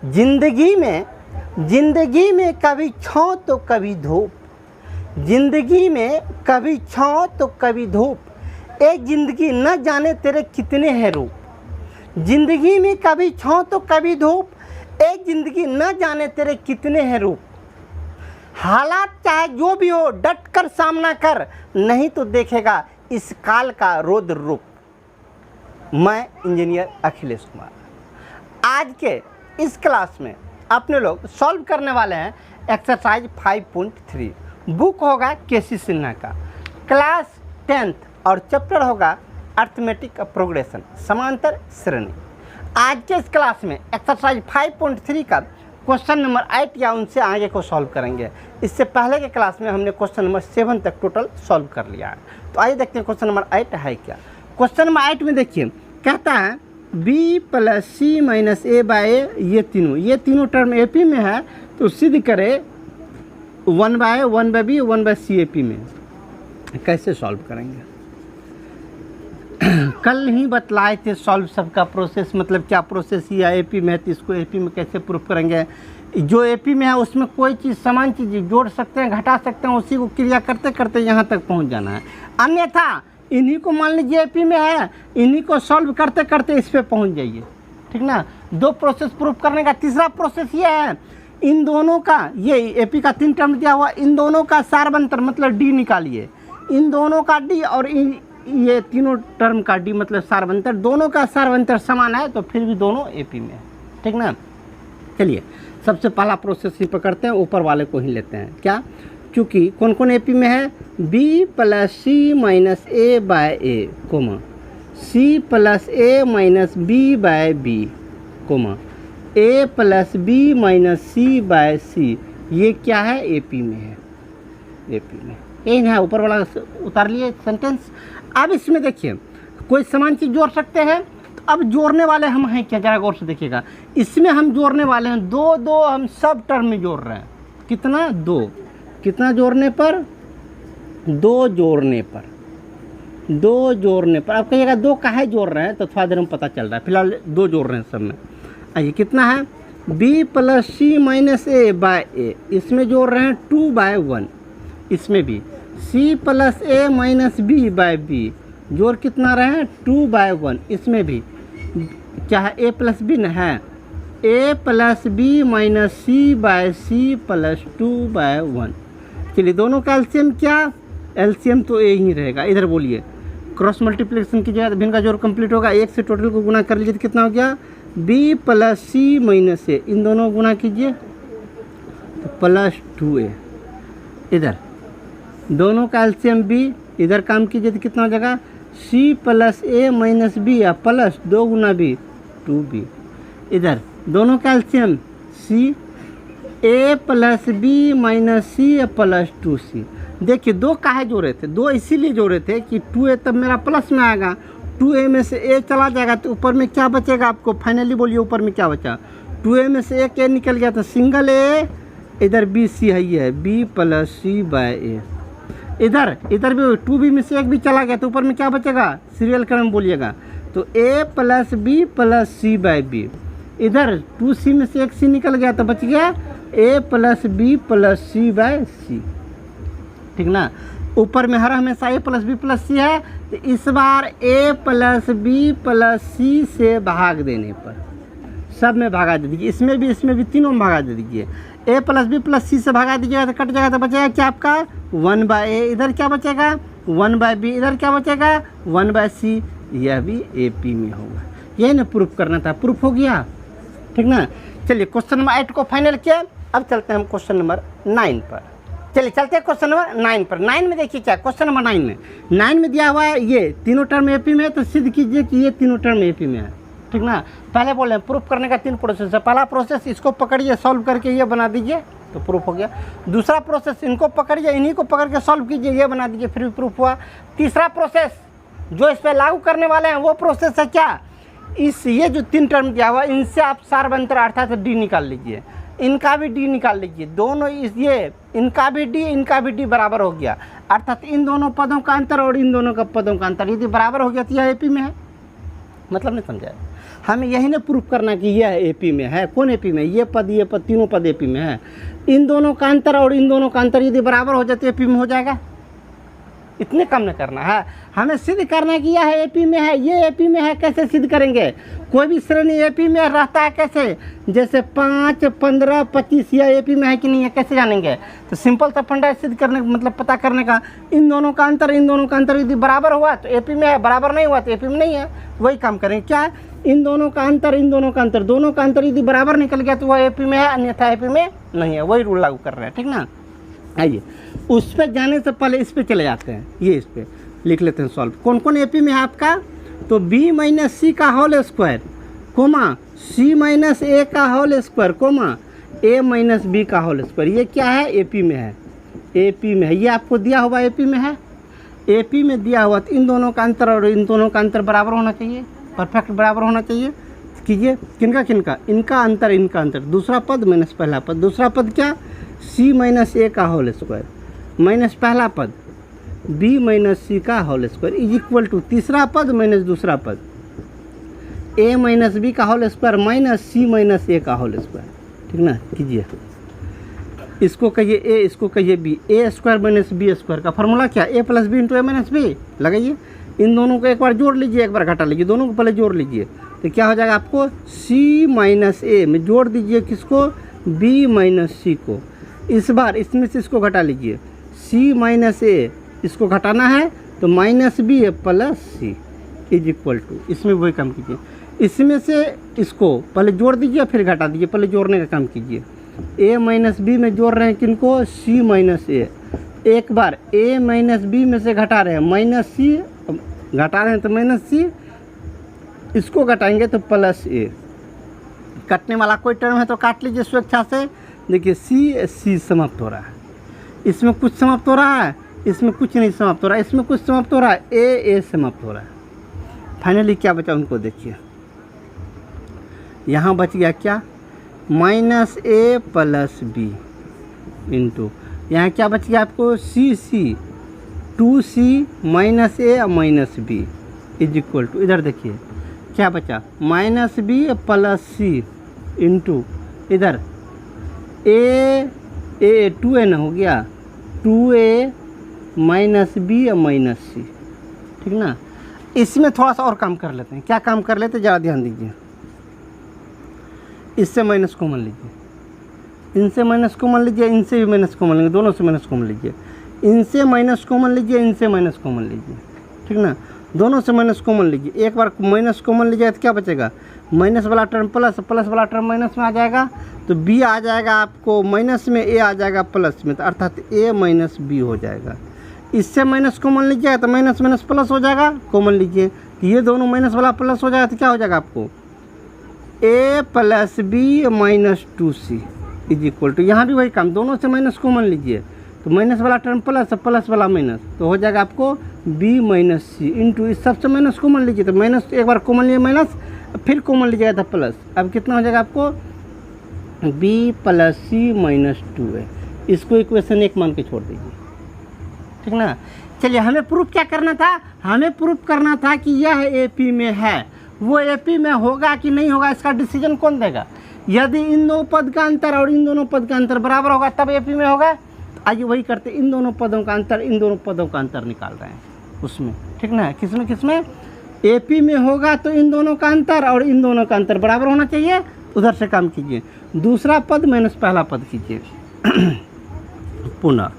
जिंदगी में कभी छाँव तो कभी धूप, जिंदगी में कभी छाँव तो कभी धूप, एक जिंदगी न जाने तेरे कितने हैं रूप। जिंदगी में कभी छाँव तो कभी धूप, एक जिंदगी न जाने तेरे कितने हैं रूप। हालात चाहे जो भी हो डट कर सामना कर, नहीं तो देखेगा इस काल का रौद्र रूप। मैं इंजीनियर अखिलेश कुमार। आज के इस क्लास में अपने लोग सॉल्व करने वाले हैं एक्सरसाइज 5.3। बुक होगा केसी सिन्हा का, क्लास 10th और चैप्टर होगा अर्थमेटिक प्रोग्रेशन, समांतर श्रेणी। आज के इस क्लास में एक्सरसाइज 5.3 का क्वेश्चन नंबर 8 या उनसे आगे को सॉल्व करेंगे। इससे पहले के क्लास में हमने क्वेश्चन नंबर 7 तक टोटल सॉल्व कर लिया है। तो आइए देखते हैं क्वेश्चन नंबर 8 है क्या। क्वेश्चन नंबर 8 में देखिए, कहता है b plus C minus A by ए, ये तीनों टर्म ए पी में है, तो सिद्ध करे 1 by B 1 by C A P में। कैसे सॉल्व करेंगे? कल ही बतलाए थे सॉल्व सबका प्रोसेस, मतलब क्या प्रोसेस या ए पी में है तो इसको ए पी में कैसे प्रूफ करेंगे। जो ए पी में है उसमें कोई चीज़ समान चीज़ जोड़ सकते हैं, घटा सकते हैं, उसी को क्रिया करते करते यहाँ तक पहुँच जाना है। अन्यथा इन्हीं को मान लीजिए ए पी में है, इन्हीं को सॉल्व करते करते इस पे पहुंच जाइए, ठीक ना। दो प्रोसेस प्रूफ करने का। तीसरा प्रोसेस ये है, इन दोनों का, ये ए पी का 3 टर्म दिया हुआ, इन दोनों का सारवंतर मतलब डी निकालिए। इन दोनों का डी और ये तीनों टर्म का डी मतलब सारवंतर, दोनों का सारवंतर समान है तो फिर भी दोनों ए पी में है, ठीक ना। चलिए सबसे पहला प्रोसेस ही पकड़ते हैं, ऊपर वाले को ही लेते हैं। क्या? क्योंकि कौन कौन ए पी में है? b plus C minus A by A, comma C plus A minus B by B, comma A plus B minus C by C. ये क्या है? ए पी में है, ए पी में यही है। ऊपर वाला उतार लिए सेंटेंस। अब इसमें देखिए कोई समान चीज़ जोड़ सकते हैं, तो अब जोड़ने वाले हम हैं क्या, जरा गौर से देखिएगा। इसमें हम जोड़ने वाले हैं दो हम सब टर्म में जोड़ रहे हैं। कितना? 2। कितना जोड़ने पर? 2 जोड़ने पर, 2 जोड़ने पर। अब कहिएगा 2 काहे जोड़ रहे हैं, तो थोड़ा देर में पता चल रहा है। फिलहाल 2 जोड़ रहे हैं सब में। आइए कितना है? b plus C minus A by ए, इसमें जोड़ रहे हैं 2 बाय 1। इसमें भी c plus A minus B by B, जोड़ कितना रहे हैं? 2 बाय 1। इसमें भी क्या है? a प्लस बी न है, a plus B minus C by C plus 2 by 1। चलिए दोनों का एलसीएम क्या? एलसीएम तो ए ही रहेगा। इधर बोलिए, क्रॉस मल्टीप्लिकेशन कीजिएगा तो भिन्न का जोड़ कंप्लीट होगा। 1 से टोटल को गुना कर लीजिए तो कितना हो गया? b प्लस सी माइनस ए, इन दोनों को गुना कीजिए तो प्लस 2a। इधर दोनों का एलसीएम b, इधर काम कीजिए तो कितना हो जाएगा? c plus A minus B या प्लस 2 गुना b 2b। इधर दोनों का LCM c, a plus B minus C plus 2c। देखिए 2 काहे जोड़े थे? 2 इसीलिए जोड़े थे कि 2a तब मेरा प्लस में आएगा, 2a में से a चला जाएगा तो ऊपर में क्या बचेगा आपको? फाइनली बोलिए ऊपर में क्या बचा? 2a में से एक a निकल गया तो सिंगल a, इधर b c है, ये है b प्लस सी बाय ए। इधर भी 2b में से एक भी चला गया तो ऊपर में क्या बचेगा? सीरियल क्रम बोलिएगा तो a plus B plus C by B. इधर 2c में से एक c निकल गया तो बच गया a plus B plus C by C, ठीक ना। ऊपर में हर हमेशा a plus B plus C है, तो इस बार a plus B plus C से भाग देने पर सब में भागा दे दीजिए। इसमें भी तीनों में भागा दे दीजिए। a plus B plus C से भागा दीजिएगा तो कट जाएगा, तो बचेगा क्या आपका? 1 बाय ए। इधर क्या बचेगा? 1 बाय बी। इधर क्या बचेगा? 1 बाय सी। यह भी ए पी में होगा। यही ना प्रूफ करना था, प्रूफ हो गया, ठीक ना। चलिए क्वेश्चन नंबर 8 को फाइनल किया। अब चलते हैं हम क्वेश्चन नंबर 9 पर। चलिए चलते हैं क्वेश्चन नंबर 9 पर। 9 में देखिए क्या क्वेश्चन नंबर 9 में दिया हुआ है, ये तीनों टर्म ए पी में है, तो सिद्ध कीजिए कि ये तीनों टर्म ए पी में है, ठीक ना। पहले बोले प्रूफ करने का 3 प्रोसेस है। पहला प्रोसेस इसको पकड़िए, सॉल्व करके ये बना दीजिए तो प्रूफ हो गया। दूसरा प्रोसेस इनको पकड़िए, इन्हीं को पकड़ के सॉल्व कीजिए, ये बना दीजिए, फिर भी प्रूफ हुआ। तीसरा प्रोसेस जो इस पर लागू करने वाले हैं वो प्रोसेस है क्या? ये जो 3 टर्म दिया हुआ इनसे आप सारवंतर अर्थात डी निकाल लीजिए, इनका भी डी निकाल लीजिए। दोनों ये इनका भी डी बराबर हो गया, अर्थात इन दोनों पदों का अंतर और इन दोनों का पदों का अंतर यदि बराबर हो गया तो यह ए पी में है। मतलब नहीं समझाया? हमें यही ना प्रूफ करना कि यह एपी में है। कौन एपी में? ये पद तीनों पद एपी में है। इन दोनों का अंतर और इन दोनों का अंतर यदि बराबर हो जाते एपी में हो जाएगा। इतने कम न करना है, हमें सिद्ध करना है कि यह एपी में है, ये एपी में है। कैसे सिद्ध करेंगे? कोई भी श्रेणी एपी में रहता है कैसे? जैसे 5, 15, 25 यह एपी में है कि नहीं है, कैसे जानेंगे? तो सिंपल सा फंडा सिद्ध करने का मतलब पता करने का, इन दोनों का अंतर यदि बराबर हुआ तो एपी में है, बराबर नहीं हुआ तो एपी में नहीं है। वही काम करेंगे। क्या? इन दोनों का अंतर दोनों का अंतर यदि बराबर निकल गया तो वह एपी में है, अन्यथा एपी में नहीं है। वही रूल लागू कर रहे हैं, ठीक ना। आइए उस पर जाने से पहले इस पे चले जाते हैं। ये इस पे लिख लेते हैं सॉल्व। कौन कौन एपी में है आपका? तो b माइनस सी का whole square comma c minus A का whole square comma a minus B का होल स्क्वायर। ये क्या है? एपी में है। एपी में है, ये आपको दिया हुआ एपी में है। एपी में दिया हुआ तो इन दोनों का अंतर और इन दोनों का अंतर बराबर होना चाहिए, परफेक्ट बराबर होना चाहिए। कीजिए, किनका किनका? इनका अंतर इनका अंतर, दूसरा पद माइनस पहला पद। दूसरा पद क्या? c माइनस ए का होल स्क्वायर माइनस पहला पद b माइनस सी का whole square is equal to तीसरा पद माइनस दूसरा पद a माइनस बी का whole square minus c minus A का होल स्क्वायर। ठीक ना। कीजिए, इसको कहिए a, इसको कहिए b। a square minus B square का फॉर्मूला क्या? a plus B into A minus B. लगाइए, इन दोनों को एक बार जोड़ लीजिए, एक बार घटा लीजिए, दोनों को पहले जोड़ लीजिए तो क्या हो जाएगा आपको? c माइनस ए में जोड़ दीजिए किसको? b माइनस सी को। इस बार इसमें से इसको घटा लीजिए, c माइनस ए इसको घटाना है तो minus B plus C is equal to, इसमें वही काम कीजिए। इसमें से इसको पहले जोड़ दीजिए फिर घटा दीजिए, पहले जोड़ने का काम कीजिए। a माइनस बी में जोड़ रहे हैं किनको? c माइनस ए। एक बार a माइनस बी में से घटा रहे हैं माइनस सी, घटा रहे हैं तो माइनस सी, इसको घटाएंगे तो प्लस ए। कटने वाला कोई टर्म है तो काट लीजिए स्वेच्छा से। देखिए सी समाप्त हो रहा है, इसमें कुछ समाप्त हो रहा है, इसमें कुछ नहीं समाप्त हो रहा है, इसमें कुछ समाप्त हो रहा है, ए समाप्त हो रहा है। फाइनली क्या बचा उनको देखिए, यहाँ बच गया क्या? Minus A plus B into यहाँ क्या बच गया आपको? C 2c minus A minus B is equal to, इधर देखिए क्या बचा? Minus B plus C into इधर ए 2n हो गया 2a minus B minus C. ठीक ना। इसमें थोड़ा सा और काम कर लेते हैं। क्या काम कर लेते हैं ज़रा ध्यान दीजिए। इससे माइनस कॉमन लीजिए, इनसे माइनस कॉमन लीजिए, इनसे भी माइनस कॉमन लेंगे, दोनों से माइनस कॉमन लीजिए। इनसे माइनस कॉमन लीजिए, इनसे माइनस कॉमन लीजिए। ठीक ना। दोनों से माइनस कॉमन लीजिए। एक बार माइनस कॉमन लीजिए तो क्या बचेगा? माइनस वाला टर्म प्लस, प्लस वाला टर्म माइनस में आ जाएगा तो b आ जाएगा आपको माइनस में, a आ जाएगा प्लस में, तो अर्थात a माइनस बी हो जाएगा। इससे माइनस कॉमन लीजिएगा तो माइनस माइनस प्लस हो जाएगा। कॉमन लीजिए तो ये दोनों माइनस वाला प्लस हो जाएगा तो क्या हो जाएगा आपको? a plus B minus 2c is equal to, यहाँ भी वही काम, दोनों से माइनस कॉमन लीजिए तो माइनस वाला टर्म प्लस, प्लस वाला माइनस, तो हो जाएगा आपको b माइनस सी इंटू इस सबसे माइनस कॉमन लीजिए तो माइनस, एक बार कॉमन लिए माइनस, फिर कॉमन लीजिएगा था प्लस। अब कितना हो जाएगा आपको? b प्लस सी माइनस 2 है। इसको इक्वेशन 1 मान के छोड़ दीजिए। ठीक ना। चलिए, हमें प्रूफ क्या करना था? हमें प्रूफ करना था कि यह एपी में है। वो एपी में होगा कि नहीं होगा इसका डिसीजन कौन देगा? यदि इन दो पद का अंतर और इन दोनों पद का अंतर बराबर होगा तब एपी में होगा। आइए वही करते, इन दोनों पदों का अंतर, इन दोनों पदों का अंतर निकाल रहे हैं उसमें। ठीक ना। किसमें किसमें? एपी में होगा तो इन दोनों का अंतर और इन दोनों का अंतर बराबर होना चाहिए। उधर से काम कीजिए, दूसरा पद माइनस पहला पद कीजिए। पुनः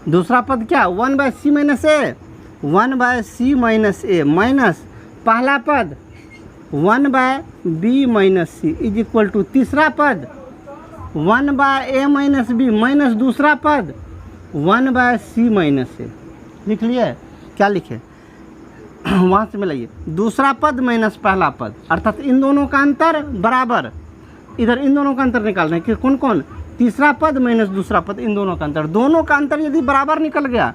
दूसरा पद क्या? 1/c minus A, 1/c minus A minus पहला पद 1/b minus C is equal to तीसरा पद 1/a माइनस बी माइनस दूसरा पद 1/c माइनस ए। लिख लिए? क्या लिखे? वहाँ से मिलाइए, दूसरा पद माइनस पहला पद, अर्थात इन दोनों का अंतर बराबर। इधर इन दोनों का अंतर निकाल रहे हैं कि कौन कौन? तीसरा पद माइनस दूसरा पद, इन दोनों का अंतर। दोनों का अंतर यदि बराबर निकल गया,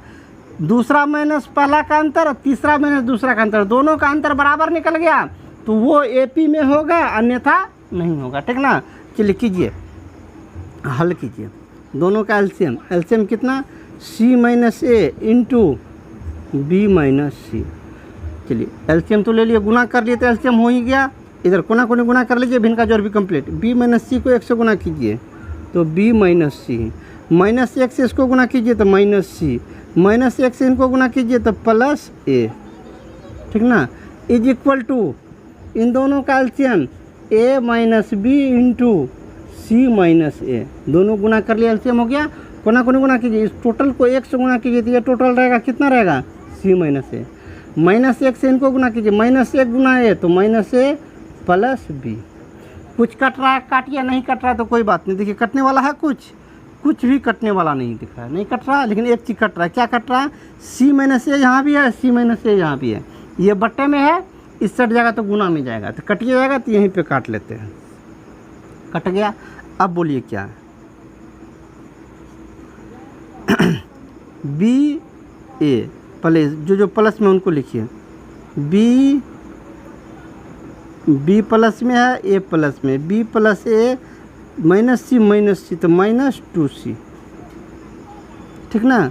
दूसरा माइनस पहला का अंतर और तीसरा माइनस दूसरा का अंतर, दोनों का अंतर बराबर निकल गया तो वो एपी में होगा, अन्यथा नहीं होगा। ठीक ना। चलिए कीजिए, हल कीजिए दोनों का एलसीएम। एलसीएम कितना? c माइनस ए इंटू बी माइनस सी। चलिए एलसीएम तो ले लिए, गुना कर लिए तो एलसीएम हो ही गया। इधर कोना कोनी गुना कर लीजिए, भिन्न का जोड़ भी कंप्लीट। b माइनस सी को 1 से गुना कीजिए तो b माइनस सी, माइनस 1 से इसको गुना कीजिए तो माइनस सी, माइनस 1 से इनको गुना कीजिए तो प्लस a, ठीक ना, इज इक्वल टू इन दोनों का LCM a minus B into C minus A, दोनों गुना कर लिया, एलसीएम हो गया। कोना कोनी गुना कीजिए, इस टोटल को 1 से गुना कीजिए तो ये टोटल रहेगा कितना रहेगा, सी माइनस ए, माइनस 1 से इनको गुना कीजिए, माइनस 1 गुना ए तो माइनस ए प्लस बी। कुछ कट रहा है, काटिए, नहीं कट रहा है तो कोई बात नहीं। देखिए कटने वाला है कुछ भी कटने वाला नहीं दिख रहा है, नहीं कट रहा, लेकिन एक चीज़ कट रहा है। क्या कट रहा है, सी माइनस ए यहाँ भी है, सी माइनस ए यहाँ भी है, ये बट्टे में है, इस सट जाएगा तो गुना में जाएगा, तो कटिए जाएगा तो यहीं पे काट लेते हैं, कट गया। अब बोलिए क्या है, बी ए प्लस, जो प्लस में उनको लिखिए, बी प्लस में है, ए प्लस में, B plus A minus C तो माइनस 2c, ठीक ना,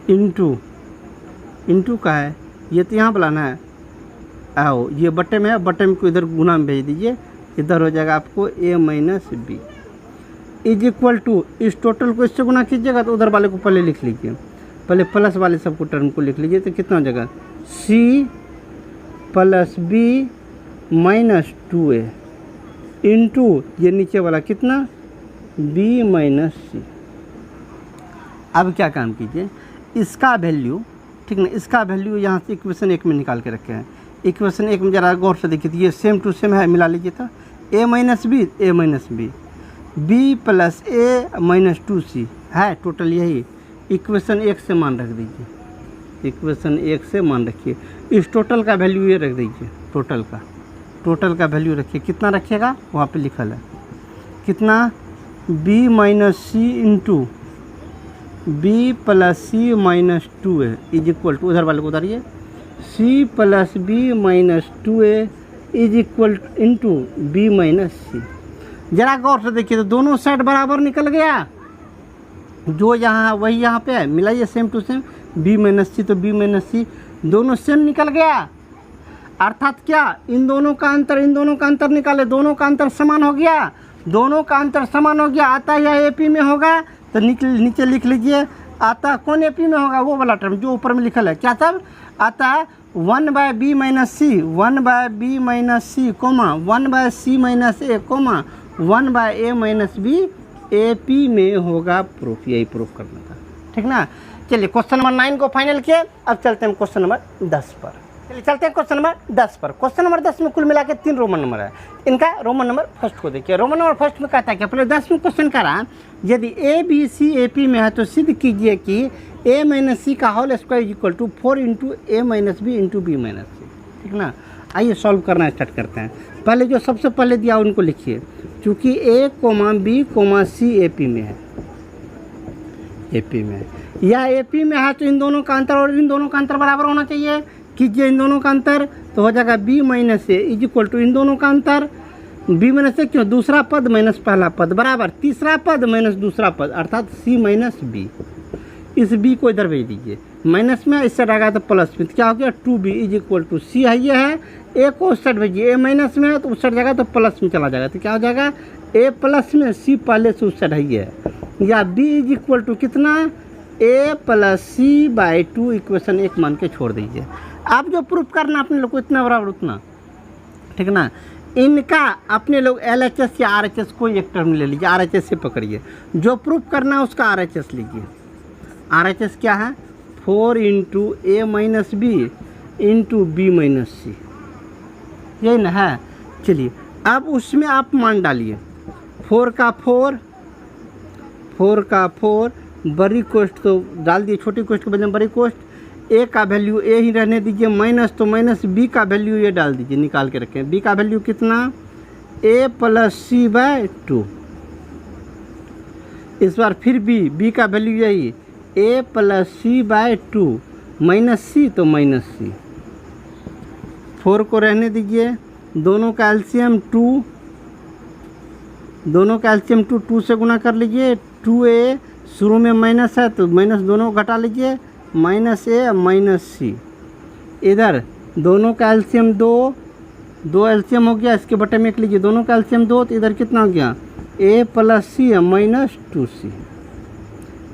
इंटू का है, ये तो यहाँ बुलाना है, आओ ये बट्टे में है, बट्टे में को इधर गुना में भेज दीजिए, इधर हो जाएगा आपको a minus B is equal to, इस टोटल को इससे गुना कीजिएगा तो उधर वाले को पहले लिख लीजिए, पहले प्लस वाले सबको टर्म को लिख लीजिए तो कितना हो जाएगा, c plus B minus 2a into ये नीचे वाला कितना, b माइनस सी। अब क्या काम कीजिए, इसका वैल्यू, ठीक ना, इसका वैल्यू यहाँ से इक्वेशन 1 में निकाल के रखे हैं। इक्वेशन 1 में ज़रा गौर से देखिए तो ये सेम टू सेम है, मिला लीजिए तो a minus B, b plus A minus 2c है, टोटल यही। इक्वेशन 1 से मान रख दीजिए, इक्वेशन 1 से मान रखिए, इस टोटल का वैल्यू ये रख दीजिए, टोटल का वैल्यू रखिए, कितना रखिएगा वहाँ पे लिखल है, कितना, b minus C into B plus C minus 2a is equal to, उधर वाले को उतारिए, c plus B minus 2a is equal into B minus C. जरा गौर से देखिए तो दोनों साइड बराबर निकल गया, जो यहाँ वही यहाँ पे है, मिलाइए same to same, b minus C तो b माइनस सी दोनों सेम निकल गया, अर्थात क्या, इन दोनों का अंतर निकाले, दोनों का अंतर समान हो गया, दोनों का अंतर समान हो गया, आता यह एपी में होगा तो नीचे लिख लीजिए, आता कौन एपी में होगा, वो वाला टर्म जो ऊपर में लिखल है, क्या सब आता 1/b minus C, 1/b minus C comma 1/c minus A comma 1/a minus B AP में होगा प्रूफ, यही प्रूफ करना था, ठीक ना। चलिए क्वेश्चन नंबर 9 को फाइनल किए, अब चलते हैं क्वेश्चन नंबर 10 पर। चलिए चलते हैं क्वेश्चन नंबर 10 पर। क्वेश्चन नंबर 10 में कुल मिला के 3 रोमन नंबर है, इनका रोमन नंबर फर्स्ट को देखिए। रोमन नंबर फर्स्ट में कहता है कि पहले 10 में क्वेश्चन करा, यदि A B C A P में है तो सिद्ध कीजिए कि a माइनस सी का whole square is equal to 4 into A minus B into B minus C, ठीक ना। आइए सॉल्व करना स्टार्ट करते हैं। पहले जो सबसे पहले दिया उनको लिखिए, चूँकि a comma B comma C A P में है, ए पी में या ए पी में है तो इन दोनों का अंतर और इन दोनों का अंतर बराबर होना चाहिए, कीजिए इन दोनों का अंतर तो हो जाएगा b minus A is equal to इन दोनों का अंतर b माइनस ए, क्यों, दूसरा पद माइनस पहला पद बराबर तीसरा पद माइनस दूसरा पद, अर्थात c माइनस बी। इस b को इधर भेज दीजिए, माइनस में इस साइड आ गया तो प्लस में, तो क्या हो गया 2b is equal to c है, ये है a को उस साइड भेजिए, a माइनस में है तो उस साइड जाएगा तो प्लस में चला जाएगा, तो क्या हो जाएगा a प्लस में c पहले से उस साइड है, ये है, या b इज इक्वल टू कितना a plus C by 2 equation 1 मान के छोड़ दीजिए। आप जो प्रूफ करना अपने लोग को इतना बराबर उतना, ठीक ना। इनका अपने लोग LHS या RHS कोई एक टर्म ले लीजिए, RHS से पकड़िए, जो प्रूफ करना है उसका RHS लीजिए। RHS क्या है, 4 into A minus B into B minus C, यही ना है। चलिए अब उसमें आप मान डालिए, 4 का 4 बड़ी कोष्ट तो डाल दिए, छोटी कोष्ट के बजाय बड़ी कोष्ट, ए का वैल्यू ए ही रहने दीजिए, माइनस तो माइनस बी का वैल्यू ये डाल दीजिए, निकाल के रखें, बी का वैल्यू कितना a प्लस सी बाय 2। इस बार फिर बी का वैल्यू यही a plus C by 2 minus C तो माइनस सी, 4 को रहने दीजिए, दोनों का एलसीएम 2, दोनों का एलसीएम 2 से गुना कर लीजिए, 2a शुरू में माइनस है तो माइनस दोनों घटा लीजिए, माइनस ए माइनस सी, इधर दोनों का एलसीएम 2 2 एलसीएम हो गया, इसके बटे में एक लीजिए, दोनों का एलसीएम 2, तो इधर कितना हो गया a plus C minus 2c।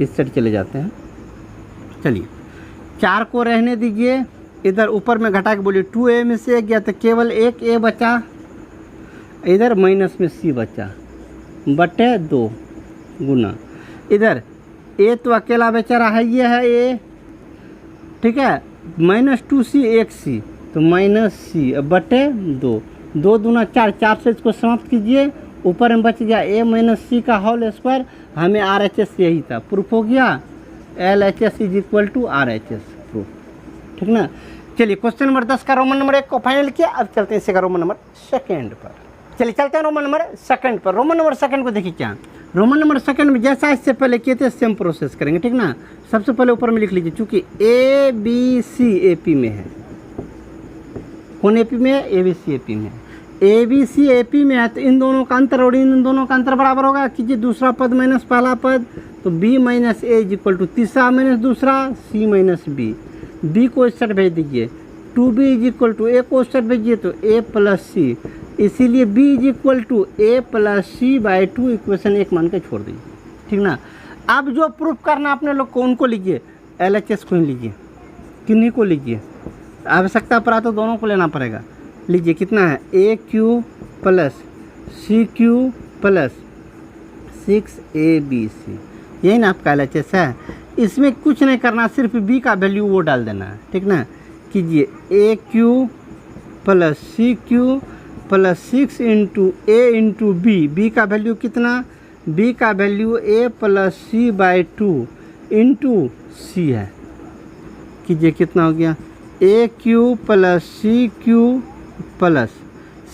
इस साइड चले जाते हैं। चलिए 4 को रहने दीजिए, इधर ऊपर में घटा के बोलिए 2a में से 1 गया तो केवल एक a बचा, इधर माइनस में c बचा बटे 2 गुना इधर a तो अकेला बेचारा है, ये है a, ठीक है, माइनस 2c 1c तो माइनस c बटे 2, 2 दूना 4, 4 से इसको समाप्त कीजिए, ऊपर में बच गया a माइनस सी का होल स्क्वायर। हमें RHS यही था, प्रूफ हो गया, LHS is equal to RHS proof, ठीक ना। चलिए क्वेश्चन नंबर 10 का रोमन नंबर 1 को फाइनल किया। अब चलते हैं इसी का रोमन नंबर 2 पर। चलिए चलते हैं रोमन नंबर 2 पर। रोमन नंबर 2 को देखिए क्या, रोमन नंबर 2 में जैसा इससे पहले किए थे सेम प्रोसेस करेंगे, ठीक ना। सबसे पहले ऊपर में लिख लीजिए, चूंकि ABC AP में है, कौन AP में है, ABC AP में है, ABC AP में है, तो इन दोनों का अंतर और इन दोनों का अंतर बराबर होगा, कीजिए दूसरा पद माइनस पहला पद, तो B minus A is equal to तीसरा माइनस दूसरा C माइनस बी, B को इस साइड भेज दीजिए, 2B is equal to A को इस साइड भेजिए तो A प्लस सी, इसीलिए B is equal to A plus C by 2, equation 1 मान के छोड़ दीजिए, ठीक ना। अब जो प्रूफ करना अपने लोग को उनको लीजिए, LHS को ही लीजिए, किन्हीं को लीजिए, आवश्यकता पड़ा तो दोनों को लेना पड़ेगा। लीजिए कितना है, AQ plus CQ plus 6ABC, यही ना आपका LHS है। इसमें कुछ नहीं करना, सिर्फ B का वैल्यू वो डाल देना है, ठीक ना। कीजिए AQ plus CQ plus 6 into A into B का वैल्यू कितना, B का value A plus C by 2 into C है। कीजिए कितना हो गया, AQ plus CQ plus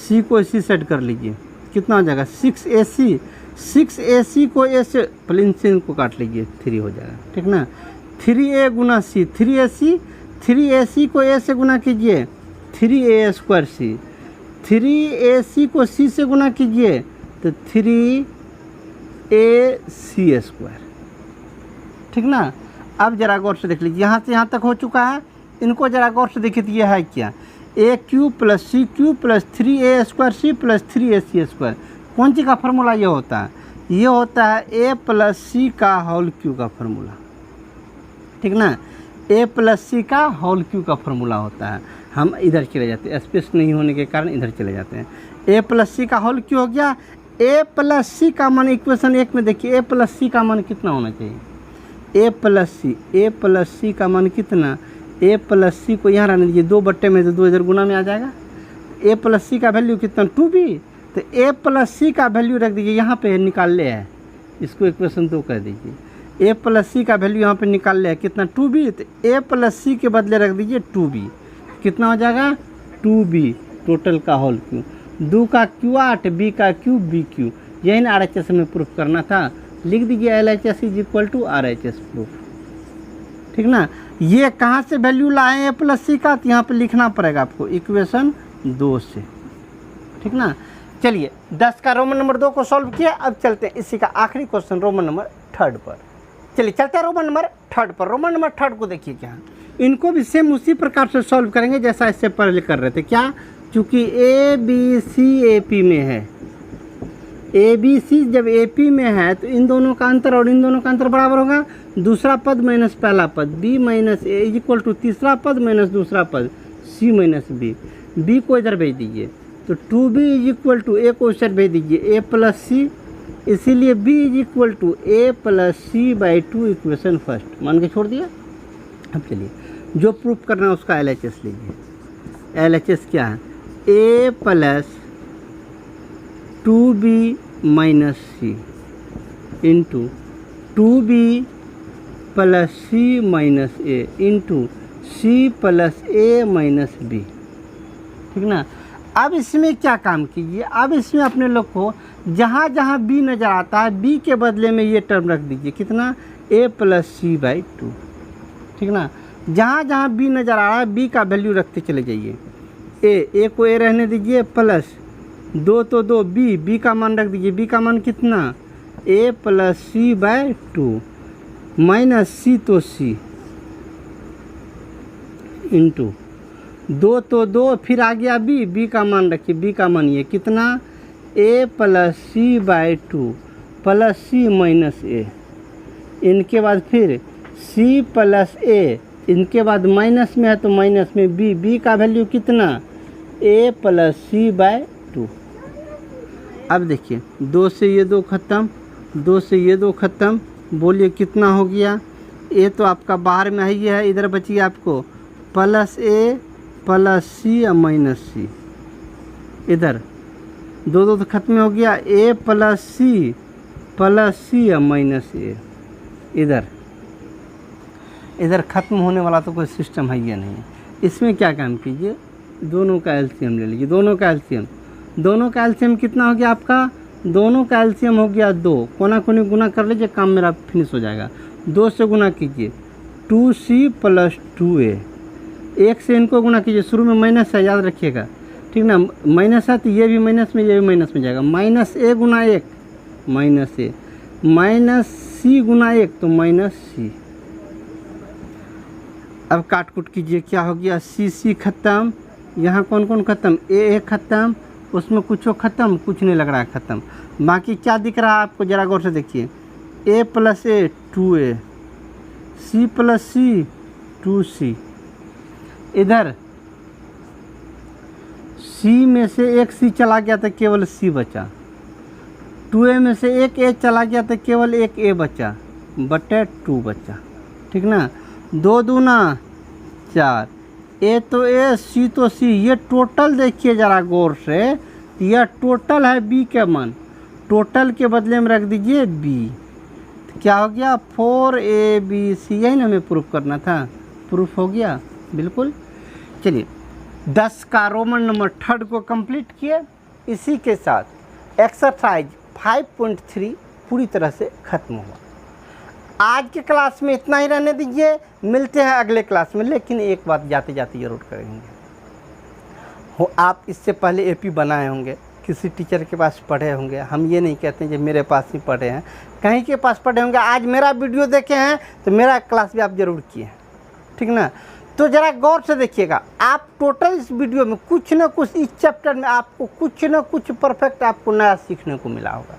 C को इसी सेट कर लीजिए, कितना हो जाएगा 6AC, 6AC को A से प्लिंसिन को काट लीजिए, 3 हो जाएगा, ठीक ना। 3A गुना C, 3AC को A से गुना कीजिए, 3A स्क्वायर C, 3AC को C से गुना कीजिए तो 3AC स्क्वायर, ठीक ना। अब जरा गौर से देख लीजिए, यहाँ से यहाँ तक हो चुका है, इनको जरा गौर से देखिए तो ये है क्या, AQ plus CQ plus 3A square C plus 3AC square, कौन सी का फार्मूला ये होता है, ये होता है A प्लस C का होल क्यू का फार्मूला, ठीक ना। A प्लस C का होल क्यू का फार्मूला होता है। हम इधर चले जाते हैं, स्पेस नहीं होने के कारण इधर चले जाते हैं। A प्लस C का होल क्यू हो गया, A प्लस C का मान इक्वेशन 1 में देखिए, A प्लस C का मान कितना होना चाहिए, A प्लस C का मान कितना, A प्लस C को यहाँ रहने दीजिए, 2 बट्टे में तो 2 इधर गुना में आ जाएगा। A प्लस C का वैल्यू कितना 2B, तो A प्लस C का वैल्यू रख दीजिए, यहाँ पे निकाल ले है, इसको इक्वेशन 2 कर दीजिए। A प्लस C का वैल्यू यहाँ पे निकाल ले है कितना 2B, तो A प्लस C के बदले रख दीजिए 2B, कितना हो जाएगा 2B टोटल का होल क्यू, 2 का क्यू 8, B का क्यू BQ, यही ना RHS में प्रूफ करना था। लिख दीजिए LHS is equal to RHS proof, ठीक ना। ये कहाँ से वैल्यू लाए A प्लस C का, तो यहाँ पे लिखना पड़ेगा आपको इक्वेशन 2 से, ठीक ना। चलिए 10 का रोमन नंबर 2 को सॉल्व किया। अब चलते हैं इसी का आखिरी क्वेश्चन रोमन नंबर 3 पर। चलिए चलते हैं रोमन नंबर 3 पर। रोमन नंबर 3 को देखिए क्या, इनको भी सेम उसी प्रकार से सॉल्व करेंगे जैसा इससे पहले कर रहे थे। क्या, चूँकि ABC AP में है, ABC जब AP में है तो इन दोनों का अंतर और इन दोनों का अंतर बराबर होगा, दूसरा पद माइनस पहला पद, B minus A is equal to तीसरा पद माइनस दूसरा पद C माइनस B को इधर भेज दीजिए, तो 2B is equal to A को इधर भेज दीजिए A प्लस C, इसीलिए B is equal to A plus C by 2, equation first मान के छोड़ दिया। अब चलिए जो प्रूफ करना है उसका LHS लीजिए। LHS क्या है, A plus 2B minus C into 2B plus C minus A into C plus A minus B, ठीक ना। अब इसमें क्या काम कीजिए, अब इसमें अपने लोग को जहाँ जहाँ B नज़र आता है B के बदले में ये टर्म रख दीजिए, कितना A प्लस C बाई 2, ठीक ना। जहाँ जहाँ B नज़र आ रहा है B का वैल्यू रखते चले जाइए, A को A रहने दीजिए, प्लस 2 तो 2 B का मान रख दीजिए, B का मान कितना A plus C by 2 minus C तो C इंटू 2 तो 2, फिर आ गया बी का मान रखिए, बी का मान ये कितना a plus C by 2 plus C minus A, इनके बाद फिर c प्लस a, इनके बाद माइनस में है तो माइनस में बी का वैल्यू कितना a प्लस सी बाई 2। अब देखिए 2 से ये 2 ख़त्म, 2 से ये 2 ख़त्म, बोलिए कितना हो गया। ए तो आपका बाहर में ही है, इधर बची आपको प्लस ए प्लस सी या माइनस सी, इधर 2 तो ख़त्म हो गया, ए प्लस सी या माइनस ए, इधर ख़त्म होने वाला तो कोई सिस्टम है ये नहीं है। इसमें क्या काम कीजिए, दोनों का एलसीएम ले लीजिए, दोनों का एलसीएम कितना हो गया आपका, दोनों का एलसीएम हो गया 2, कोना कोनी गुना कर लीजिए, काम मेरा फिनिश हो जाएगा। 2 से गुना कीजिए 2c प्लस 2a, 1 से इनको गुना कीजिए, शुरू में माइनस है याद रखिएगा, ठीक ना, माइनस है तो ये भी माइनस में, ये भी माइनस में जाएगा, minus a Guna 1 minus a, minus c गुना 1 तो माइनस c। अब काट कुट कीजिए, क्या हो गया, c ख़त्म, यहाँ कौन कौन ख़त्म, a ख़त्म, उसमें कुछ ख़त्म, कुछ नहीं लग रहा है ख़त्म, बाकी क्या दिख रहा है आपको ज़रा गौर से देखिए, a plus a 2a, c plus C 2c, इधर c में से एक c चला गया तो केवल c बचा, 2a में से एक a चला गया तो केवल एक a बचा, बटे 2 बचा, ठीक ना, 2 दूना 4, a तो a c तो c, ये टोटल देखिए ज़रा गौर से, यह टोटल है b के मान, टोटल के बदले में रख दीजिए b, तो क्या हो गया 4abc, यही ना हमें प्रूफ करना था, प्रूफ हो गया बिल्कुल। चलिए 10 का रोमन नंबर 3 को कंप्लीट किए, इसी के साथ एक्सरसाइज 5.3 पूरी तरह से ख़त्म हुआ। आज के क्लास में इतना ही रहने दीजिए, मिलते हैं अगले क्लास में, लेकिन एक बात जाते जाते ज़रूर करेंगे, हो आप इससे पहले एपी बनाए होंगे, किसी टीचर के पास पढ़े होंगे, हम ये नहीं कहते कि मेरे पास ही पढ़े हैं, कहीं के पास पढ़े होंगे, आज मेरा वीडियो देखे हैं तो मेरा क्लास भी आप ज़रूर किए हैं, ठीक ना। तो ज़रा गौर से देखिएगा, आप टोटल इस वीडियो में कुछ ना कुछ, इस चैप्टर में आपको कुछ ना कुछ परफेक्ट आपको नया सीखने को मिला होगा,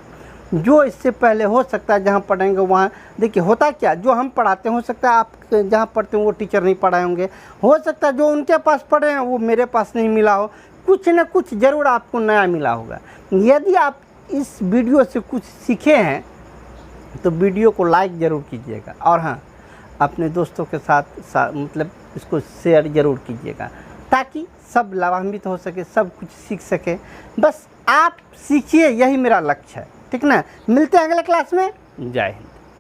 जो इससे पहले हो सकता है जहाँ पढ़ेंगे वहाँ, देखिए होता क्या, जो हम पढ़ाते हैं हो सकता है आप जहाँ पढ़ते हैं वो टीचर नहीं पढ़ाए होंगे, हो सकता है जो उनके पास पढ़े हैं वो मेरे पास नहीं मिला हो, कुछ ना कुछ ज़रूर आपको नया मिला होगा। यदि आप इस वीडियो से कुछ सीखे हैं तो वीडियो को लाइक ज़रूर कीजिएगा, और हाँ अपने दोस्तों के साथ मतलब इसको शेयर ज़रूर कीजिएगा, ताकि सब लाभान्वित हो सके, सब कुछ सीख सके, बस आप सीखिए, यही मेरा लक्ष्य है, ठीक ना। मिलते हैं अगले क्लास में, जय हिंद।